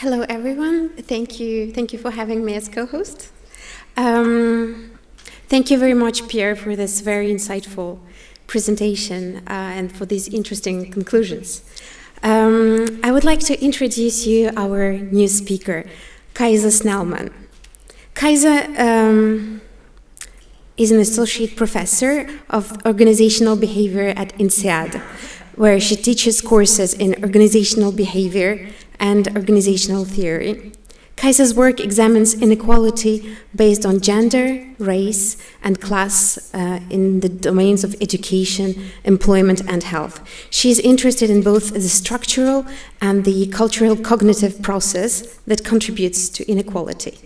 Hello, everyone. Thank you for having me as co-host. Thank you very much, Pierre, for this very insightful presentation and for these interesting conclusions. I would like to introduce you our new speaker, Kaisa Snellman. Kaisa is an associate professor of organizational behavior at INSEAD, where she teaches courses in organizational behavior and organizational theory. Kaisa's work examines inequality based on gender, race, and class in the domains of education, employment, and health. She is interested in both the structural and the cultural cognitive process that contributes to inequality.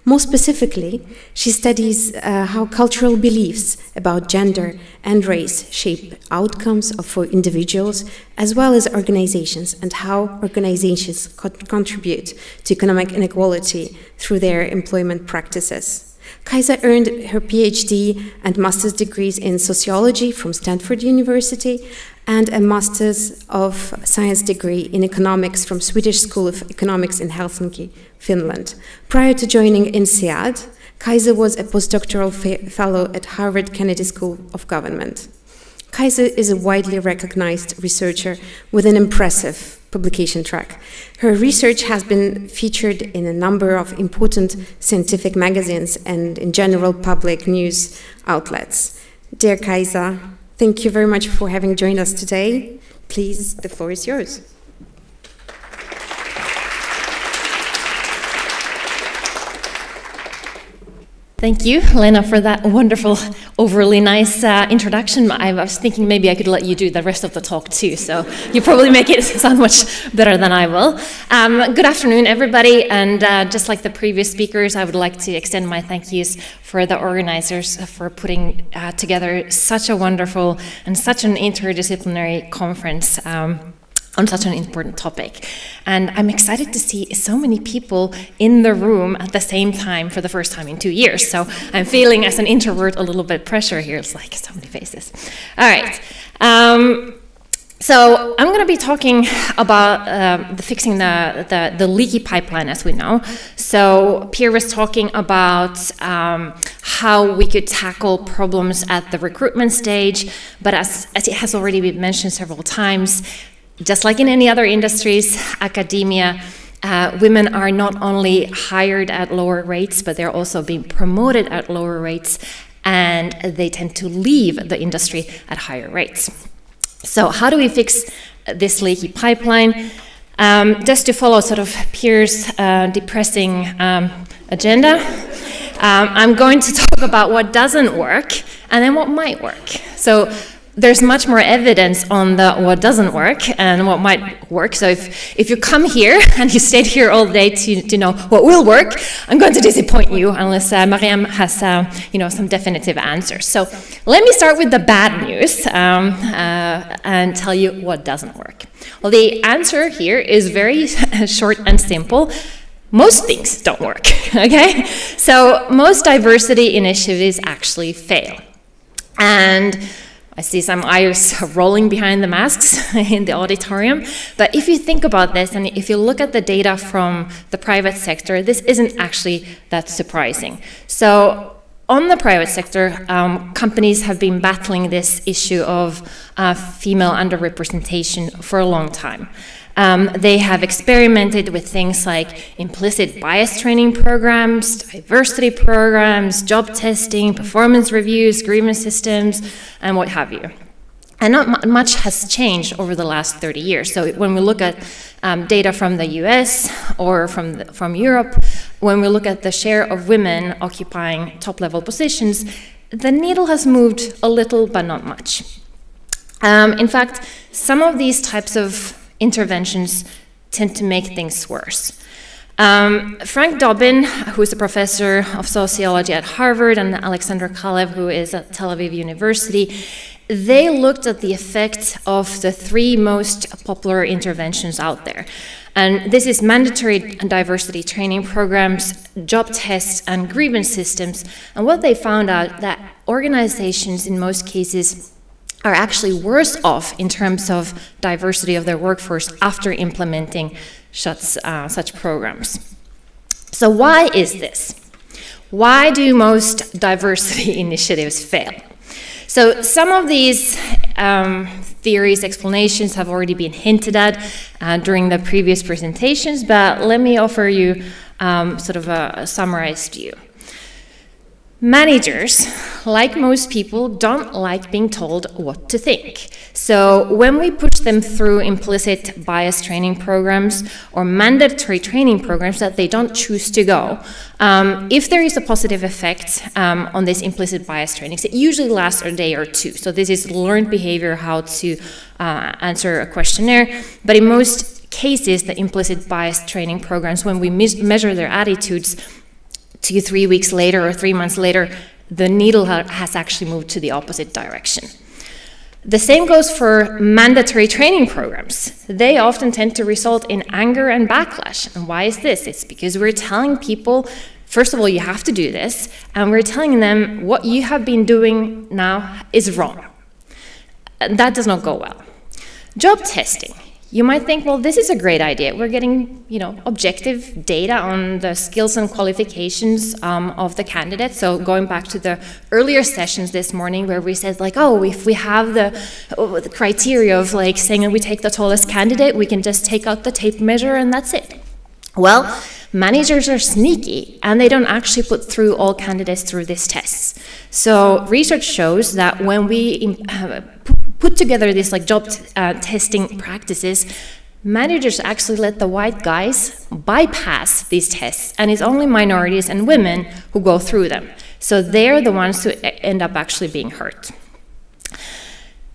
More specifically, she studies how cultural beliefs about gender and race shape outcomes for individuals as well as organizations, and how organizations contribute to economic inequality through their employment practices. Kaisa earned her PhD and master's degrees in sociology from Stanford University and a Master's of Science degree in economics from Swedish School of Economics in Helsinki, Finland. Prior to joining INSEAD, Kaisa was a postdoctoral fellow at Harvard Kennedy School of Government. Kaisa is a widely recognized researcher with an impressive publication track. Her research has been featured in a number of important scientific magazines and in general public news outlets. Dear Kaisa, thank you very much for having joined us today. Please, the floor is yours. Thank you, Lena, for that wonderful, overly nice introduction. I was thinking maybe I could let you do the rest of the talk too, so you probably make it sound much better than I will. Good afternoon, everybody, and just like the previous speakers, I would like to extend my thank yous for the organizers for putting together such a wonderful and such an interdisciplinary conference on such an important topic. And I'm excited to see so many people in the room at the same time for the first time in 2 years. So I'm feeling, as an introvert, a little bit pressure here. It's like so many faces. All right. So I'm going to be talking about fixing the leaky pipeline, as we know. So Pierre was talking about how we could tackle problems at the recruitment stage, but as it has already been mentioned several times, just like in any other industries, academia, women are not only hired at lower rates, but they're also being promoted at lower rates, and they tend to leave the industry at higher rates. So how do we fix this leaky pipeline? Just to follow sort of Pierre's depressing agenda, I'm going to talk about what doesn't work and then what might work. So there's much more evidence on the what doesn't work and what might work. So if you come here and you stayed here all day to know what will work, I'm going to disappoint you unless Mariam has some definitive answers. So let me start with the bad news and tell you what doesn't work. Well, the answer here is very short and simple. Most things don't work, okay? So most diversity initiatives actually fail. And I see some eyes rolling behind the masks in the auditorium. But if you think about this, and if you look at the data from the private sector, this isn't actually that surprising. So on the private sector, companies have been battling this issue of female underrepresentation for a long time. They have experimented with things like implicit bias training programs, diversity programs, job testing, performance reviews, grievance systems, and what have you. And not much has changed over the last 30 years. So when we look at data from the US or from Europe, when we look at the share of women occupying top-level positions, the needle has moved a little, but not much. In fact, some of these types of interventions tend to make things worse. Frank Dobbin, who is a professor of sociology at Harvard, and Alexander Kalev, who is at Tel Aviv University, they looked at the effect of the 3 most popular interventions out there. And this is mandatory diversity training programs, job tests, and grievance systems. And what they found out that organizations in most cases are actually worse off in terms of diversity of their workforce after implementing such programs. So why is this? Why do most diversity initiatives fail? So some of these theories, explanations have already been hinted at during the previous presentations, but let me offer you sort of a summarized view. Managers, like most people, don't like being told what to think. So when we push them through implicit bias training programs or mandatory training programs that they don't choose to go, if there is a positive effect on this implicit bias trainings, it usually lasts a day or two. So this is learned behavior, how to answer a questionnaire. But in most cases, the implicit bias training programs, when we measure their attitudes, 2 or 3 weeks later or 3 months later, the needle has actually moved to the opposite direction. The same goes for mandatory training programs. They often tend to result in anger and backlash. And why is this? It's because we're telling people, first of all, you have to do this, and we're telling them what you have been doing now is wrong. And that does not go well. Job testing. You might think, well, this is a great idea. We're getting, objective data on the skills and qualifications of the candidates. So going back to the earlier sessions this morning where we said, like, oh, if we have the criteria of like saying that we take the tallest candidate, we can just take out the tape measure and that's it. Well, managers are sneaky and they don't actually put through all candidates through these tests. So research shows that when we put together these like job testing practices, managers actually let the white guys bypass these tests, and it's only minorities and women who go through them. So they're the ones who end up actually being hurt.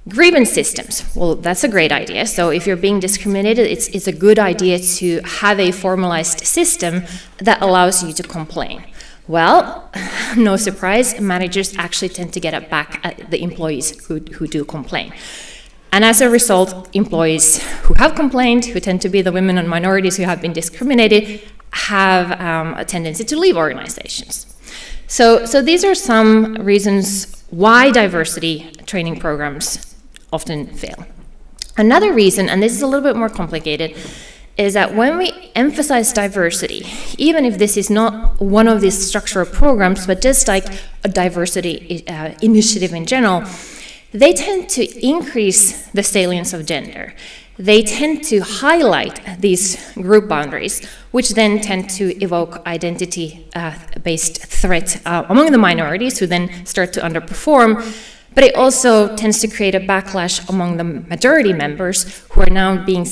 Grievance systems, well, that's a great idea. So if you're being discriminated, it's a good idea to have a formalized system that allows you to complain. Well, no surprise, managers actually tend to get it back at the employees who do complain. And as a result, employees who have complained, who tend to be the women and minorities who have been discriminated, have a tendency to leave organizations. So these are some reasons why diversity training programs often fail. Another reason, and this is a little bit more complicated, is that when we emphasize diversity, even if this is not one of these structural programs, but just like a diversity initiative in general, they tend to increase the salience of gender. They tend to highlight these group boundaries, which then tend to evoke identity-based threat among the minorities, who then start to underperform. But it also tends to create a backlash among the majority members, who are now being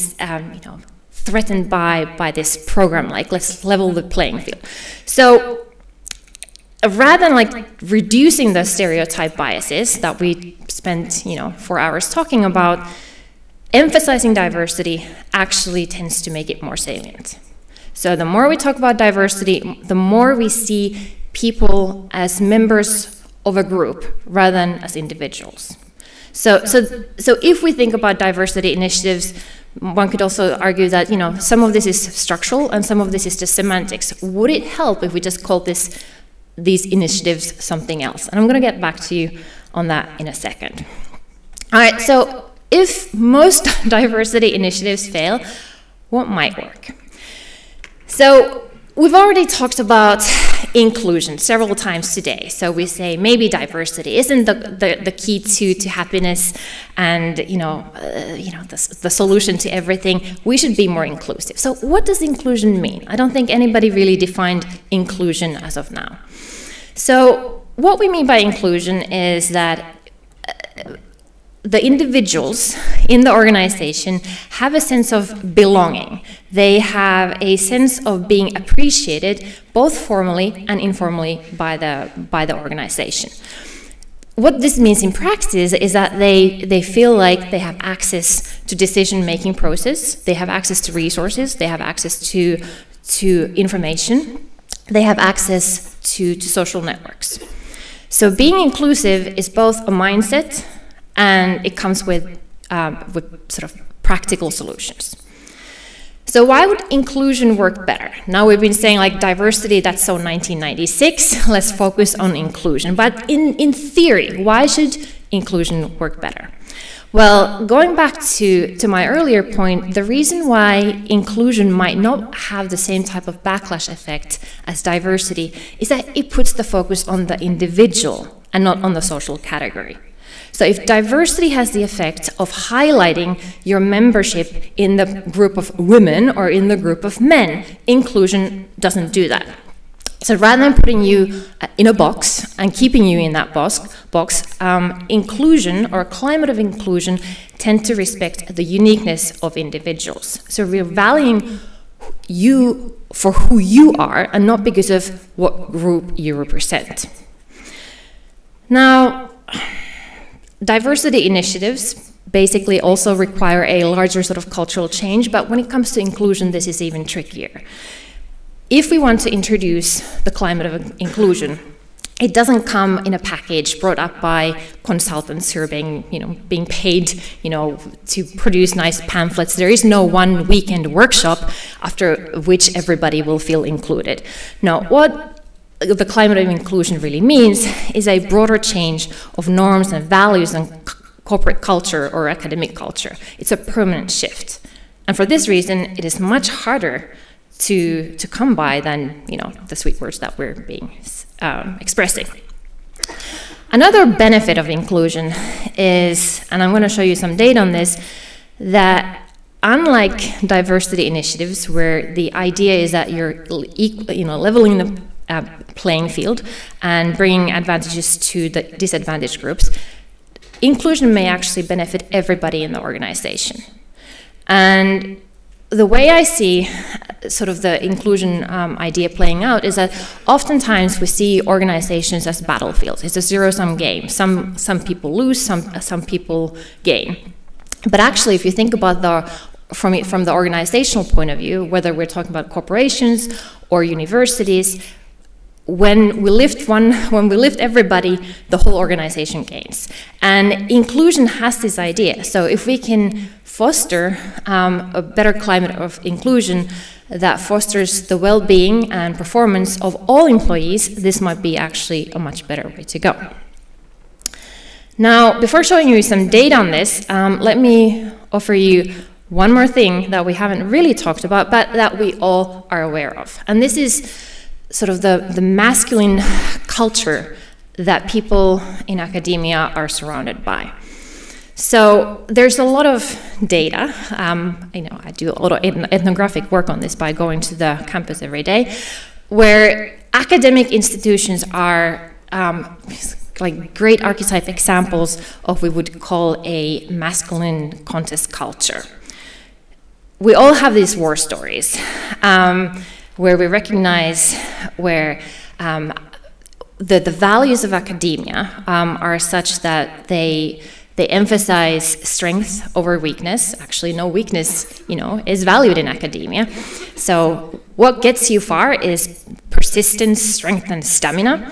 threatened by this program, like let's level the playing field. So rather than like reducing the stereotype biases that we spent 4 hours talking about, emphasizing diversity actually tends to make it more salient. So the more we talk about diversity, the more we see people as members of a group rather than as individuals. So if we think about diversity initiatives, one could also argue that some of this is structural and some of this is just semantics. Would it help if we just called these initiatives something else? And I'm going to get back to you on that in a second. All right, so if most diversity initiatives fail, what might work? So we've already talked about inclusion several times today. So we say maybe diversity isn't the key to happiness and the solution to everything. We should be more inclusive. So what does inclusion mean? I don't think anybody really defined inclusion as of now. So what we mean by inclusion is that the individuals in the organization have a sense of belonging. They have a sense of being appreciated, both formally and informally, by the organization. What this means in practice is that they feel like they have access to decision-making process, they have access to resources, they have access to information, they have access to social networks. So being inclusive is both a mindset and it comes with sort of practical solutions. So why would inclusion work better? Now we've been saying like diversity, that's so 1996, let's focus on inclusion. But in theory, why should inclusion work better? Well, going back to my earlier point, the reason why inclusion might not have the same type of backlash effect as diversity is that it puts the focus on the individual and not on the social category. So if diversity has the effect of highlighting your membership in the group of women or in the group of men, inclusion doesn't do that. So rather than putting you in a box and keeping you in that box, inclusion or climate of inclusion tend to respect the uniqueness of individuals. So we're valuing you for who you are and not because of what group you represent. Now, diversity initiatives basically also require a larger sort of cultural change, but when it comes to inclusion, this is even trickier. If we want to introduce the climate of inclusion, it doesn't come in a package brought up by consultants who are being paid, to produce nice pamphlets. There is no one weekend workshop after which everybody will feel included. No, what the climate of inclusion really means is a broader change of norms and values and corporate culture or academic culture. It's a permanent shift. And for this reason, it is much harder to come by than the sweet words that we're being expressing. Another benefit of inclusion is, and I'm going to show you some data on this, that unlike diversity initiatives where the idea is that you're leveling the playing field and bringing advantages to the disadvantaged groups, inclusion may actually benefit everybody in the organization. And the way I see sort of the inclusion idea playing out is that oftentimes we see organizations as battlefields. It's a zero-sum game. Some people lose, some people gain. But actually, if you think about from the organizational point of view, whether we're talking about corporations or universities, when we lift everybody, the whole organization gains. And inclusion has this idea. So if we can foster a better climate of inclusion that fosters the well-being and performance of all employees, this might be actually a much better way to go. Now, before showing you some data on this, let me offer you one more thing that we haven't really talked about, but that we all are aware of. And this is sort of the masculine culture that people in academia are surrounded by. So there's a lot of data. I do a lot of ethnographic work on this by going to the campus every day, where academic institutions are like great archetype examples of what we would call a masculine contest culture. We all have these war stories where we recognize where the values of academia are such that they emphasize strength over weakness. Actually, no weakness, is valued in academia. So what gets you far is persistence, strength, and stamina.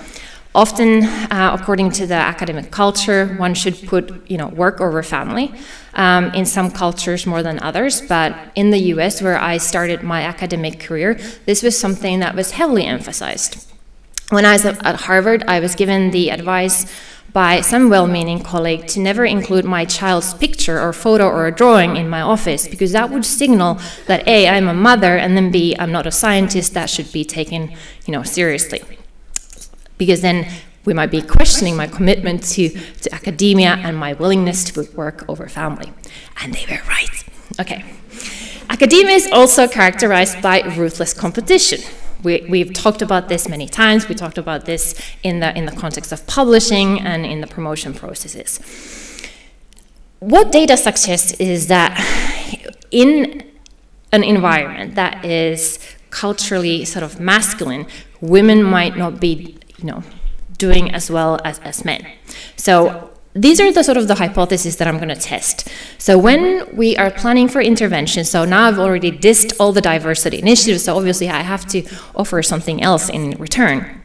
Often, according to the academic culture, one should put, work over family. In some cultures more than others, but in the US, where I started my academic career, this was something that was heavily emphasized. When I was at Harvard, I was given the advice by some well-meaning colleague to never include my child's picture or photo or a drawing in my office, because that would signal that A, I'm a mother, and then B, I'm not a scientist that should be taken, seriously. Because then we might be questioning my commitment to academia and my willingness to put work over family. And they were right. Okay. Academia is also characterized by ruthless competition. We've talked about this many times. We talked about this in the context of publishing and in the promotion processes. What data suggests is that in an environment that is culturally sort of masculine, women might not be, doing as well as men. So these are the hypotheses that I'm going to test. So when we are planning for intervention, so now I've already dissed all the diversity initiatives, so obviously I have to offer something else in return.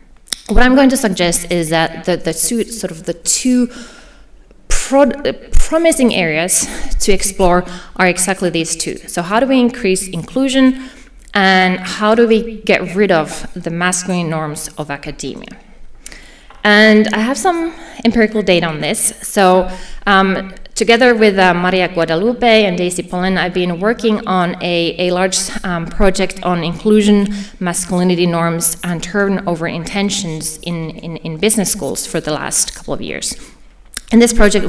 What I'm going to suggest is that the two promising areas to explore are exactly these two. So how do we increase inclusion, and how do we get rid of the masculine norms of academia? And I have some empirical data on this. So together with Maria Guadalupe and Daisy Pollen, I've been working on a large project on inclusion, masculinity norms, and turnover intentions in business schools for the last couple of years. In this project,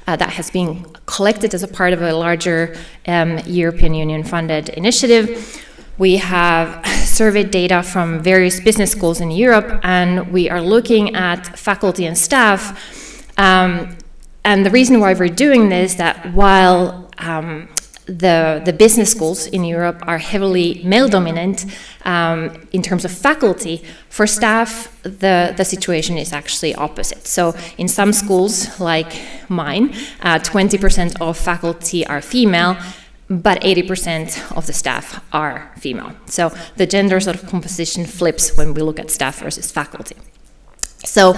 that has been collected as a part of a larger European Union-funded initiative. We have surveyed data from various business schools in Europe, and we are looking at faculty and staff. And the reason why we're doing this is that while the business schools in Europe are heavily male-dominant in terms of faculty, for staff, the situation is actually opposite. So in some schools, like mine, 20% of faculty are female, but 80% of the staff are female. So the gender sort of composition flips when we look at staff versus faculty. So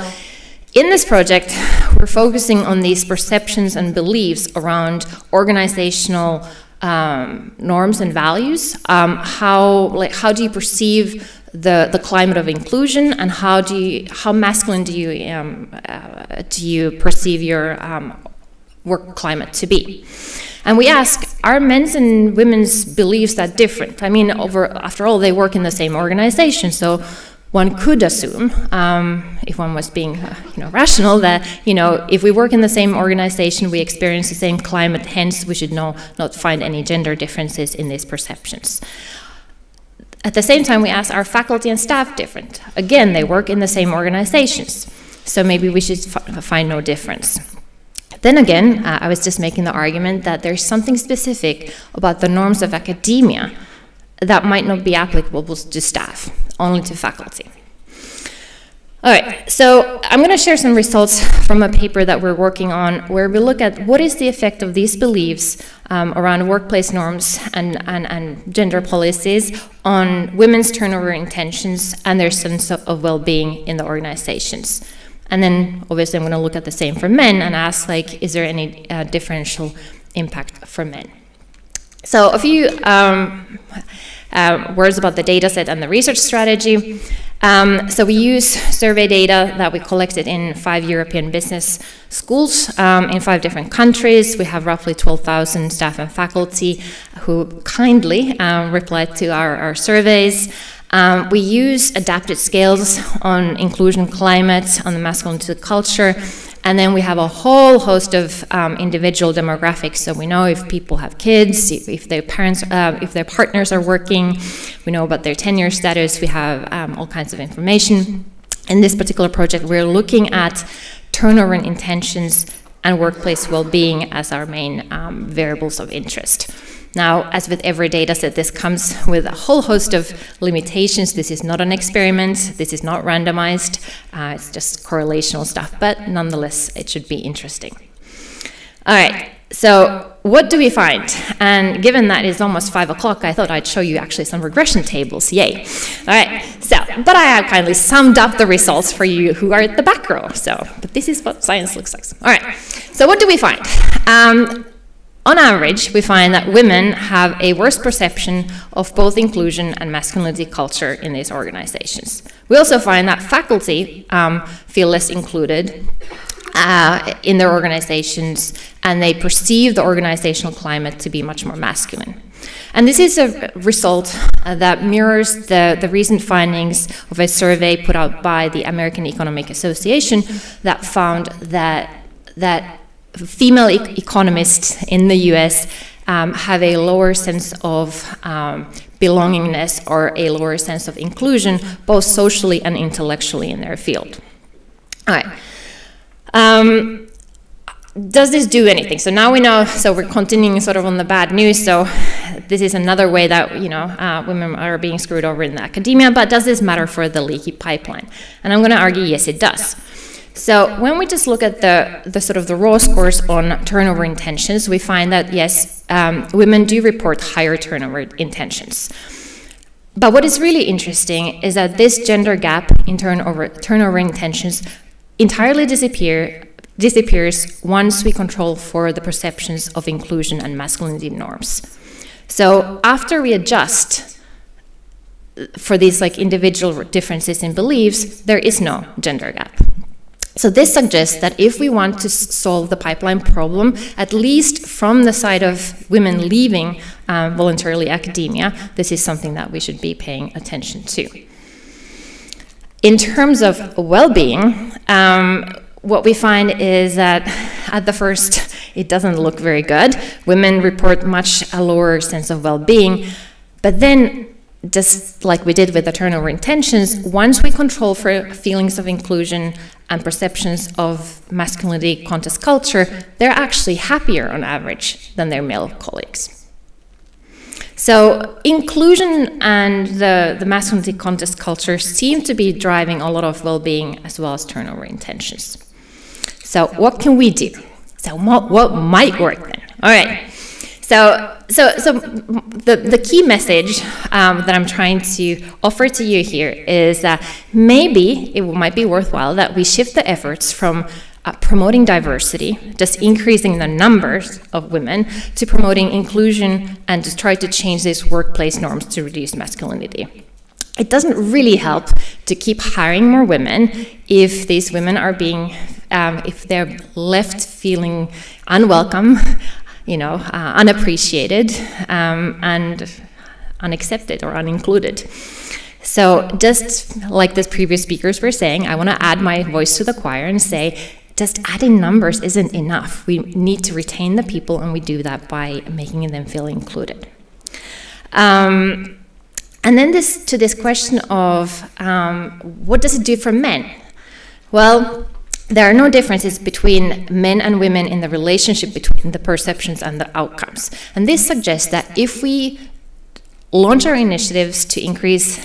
in this project, we're focusing on these perceptions and beliefs around organizational norms and values. How do you perceive the climate of inclusion, and how masculine do you perceive your work climate to be? And we ask, are men's and women's beliefs that different? I mean, after all, they work in the same organization, so one could assume, if one was being rational, that if we work in the same organization, we experience the same climate, hence we should not find any gender differences in these perceptions. At the same time, we ask, are faculty and staff different? Again, they work in the same organizations, so maybe we should find no difference. Then again, I was just making the argument that there's something specific about the norms of academia that might not be applicable to staff, only to faculty. All right, so I'm going to share some results from a paper that we're working on where we look at what is the effect of these beliefs around workplace norms and gender policies on women's turnover intentions and their sense of well-being in the organizations. And then obviously I'm going to look at the same for men and ask, like, is there any differential impact for men? So a few words about the data set and the research strategy. So we use survey data that we collected in 5 European business schools in 5 different countries. We have roughly 12,000 staff and faculty who kindly replied to our surveys. We use adapted scales on inclusion climate, on the masculine to the culture, and then we have a whole host of individual demographics. So we know if people have kids, if their parents, if their partners are working, we know about their tenure status, we have all kinds of information. In this particular project, we're looking at turnover intentions and workplace well-being as our main variables of interest. Now, as with every data set, this comes with a whole host of limitations. This is not an experiment. This is not randomized. It's just correlational stuff, but nonetheless, it should be interesting. All right, so what do we find? And given that it's almost 5 o'clock, I thought I'd show you actually some regression tables. Yay. All right, so, but I have kindly summed up the results for you who are at the back row. So, but this is what science looks like. All right, so what do we find? On average, we find that women have a worse perception of both inclusion and masculinity culture in these organizations. We also find that faculty feel less included in their organizations, and they perceive the organizational climate to be much more masculine. And this is a result that mirrors the recent findings of a survey put out by the American Economic Association that found that female economists in the US have a lower sense of belongingness or a lower sense of inclusion, both socially and intellectually in their field. All right. Does this do anything? So now we know, so we're continuing sort of on the bad news, so this is another way that, women are being screwed over in the academia, but does this matter for the leaky pipeline? And I'm going to argue, yes, it does. So when we just look at the sort of the raw scores on turnover intentions, we find that, yes, women do report higher turnover intentions. But what is really interesting is that this gender gap in turnover intentions entirely disappears once we control for the perceptions of inclusion and masculinity norms. So after we adjust for these like individual differences in beliefs, there is no gender gap. So this suggests that if we want to solve the pipeline problem, at least from the side of women leaving voluntarily academia, this is something that we should be paying attention to. In terms of well-being, what we find is that at the first, it doesn't look very good. Women report much a lower sense of well-being, but then, just like we did with the turnover intentions, once we control for feelings of inclusion and perceptions of masculinity contest culture, they're actually happier on average than their male colleagues. So inclusion and the masculinity contest culture seem to be driving a lot of well-being as well as turnover intentions. So what can we do? So what might work then? All right. So the key message that I'm trying to offer to you here is that maybe it might be worthwhile that we shift the efforts from promoting diversity, just increasing the numbers of women, to promoting inclusion and to try to change these workplace norms to reduce masculinity. It doesn't really help to keep hiring more women if these women are being, if they're left feeling unwelcome, unappreciated and unaccepted or unincluded. So just like the previous speakers were saying, I want to add my voice to the choir and say, just adding numbers isn't enough. We need to retain the people, and we do that by making them feel included. And then to this question of what does it do for men? Well, there are no differences between men and women in the relationship between the perceptions and the outcomes. And this suggests that if we launch our initiatives to increase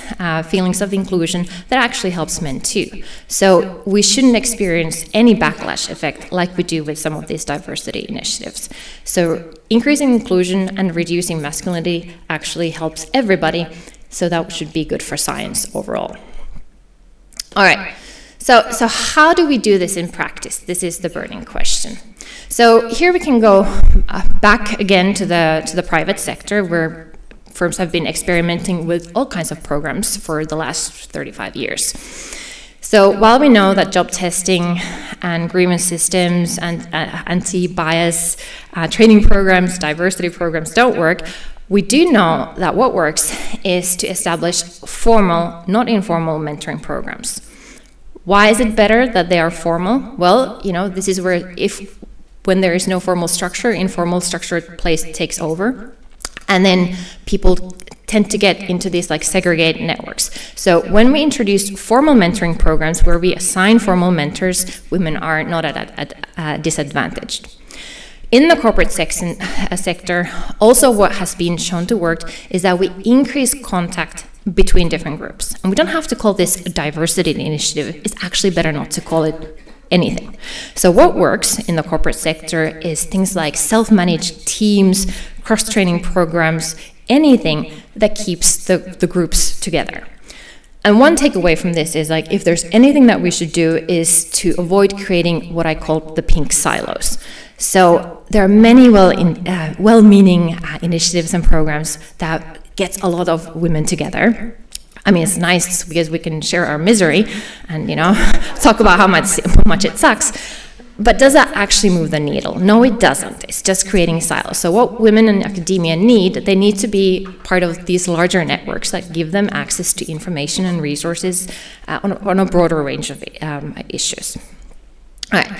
feelings of inclusion, that actually helps men too. So we shouldn't experience any backlash effect like we do with some of these diversity initiatives. So increasing inclusion and reducing masculinity actually helps everybody, so that should be good for science overall. All right. So how do we do this in practice? This is the burning question. So here we can go back again to the private sector, where firms have been experimenting with all kinds of programs for the last 35 years. So while we know that job testing and grievance systems and anti-bias training programs, diversity programs don't work, we do know that what works is to establish formal, not informal mentoring programs. Why is it better that they are formal? Well, this is where when there is no formal structure, informal structured place takes over. And then people tend to get into these segregated networks. So when we introduce formal mentoring programs where we assign formal mentors, women are not at disadvantaged. In the corporate sector, also what has been shown to work is that we increase contact between different groups. And we don't have to call this a diversity initiative. It's actually better not to call it anything. So what works in the corporate sector is things like self-managed teams, cross-training programs, anything that keeps the groups together. And one takeaway from this is if there's anything that we should do is to avoid creating what I call the pink silos. So there are many well-meaning initiatives and programs that gets a lot of women together. I mean, it's nice because we can share our misery and, talk about how much it sucks. But does that actually move the needle? No, it doesn't. It's just creating silos. So what women in academia they need to be part of these larger networks that give them access to information and resources on a broader range of issues. All right.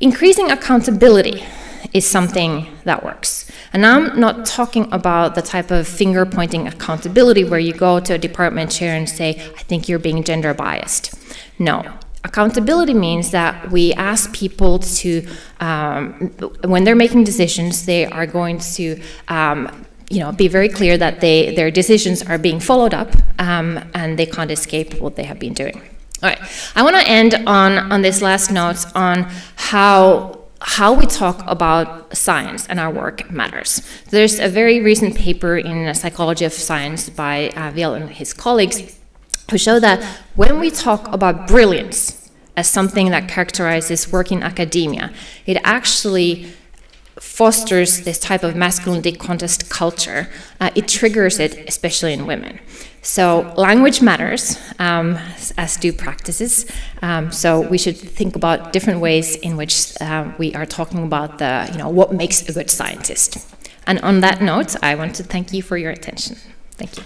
Increasing accountability is something that works. And I'm not talking about the type of finger-pointing accountability where you go to a department chair and say, I think you're being gender biased. No. Accountability means that we ask people to, when they're making decisions, they are going to be very clear that their decisions are being followed up and they can't escape what they have been doing. All right, I want to end on this last note on how we talk about science and our work matters. There's a very recent paper in Psychology of Science by Viel and his colleagues who show that when we talk about brilliance as something that characterizes work in academia, it actually fosters this type of masculinity contest culture. It triggers it, especially in women. So language matters, as do practices. So we should think about different ways in which we are talking about what makes a good scientist. And on that note, I want to thank you for your attention. Thank you.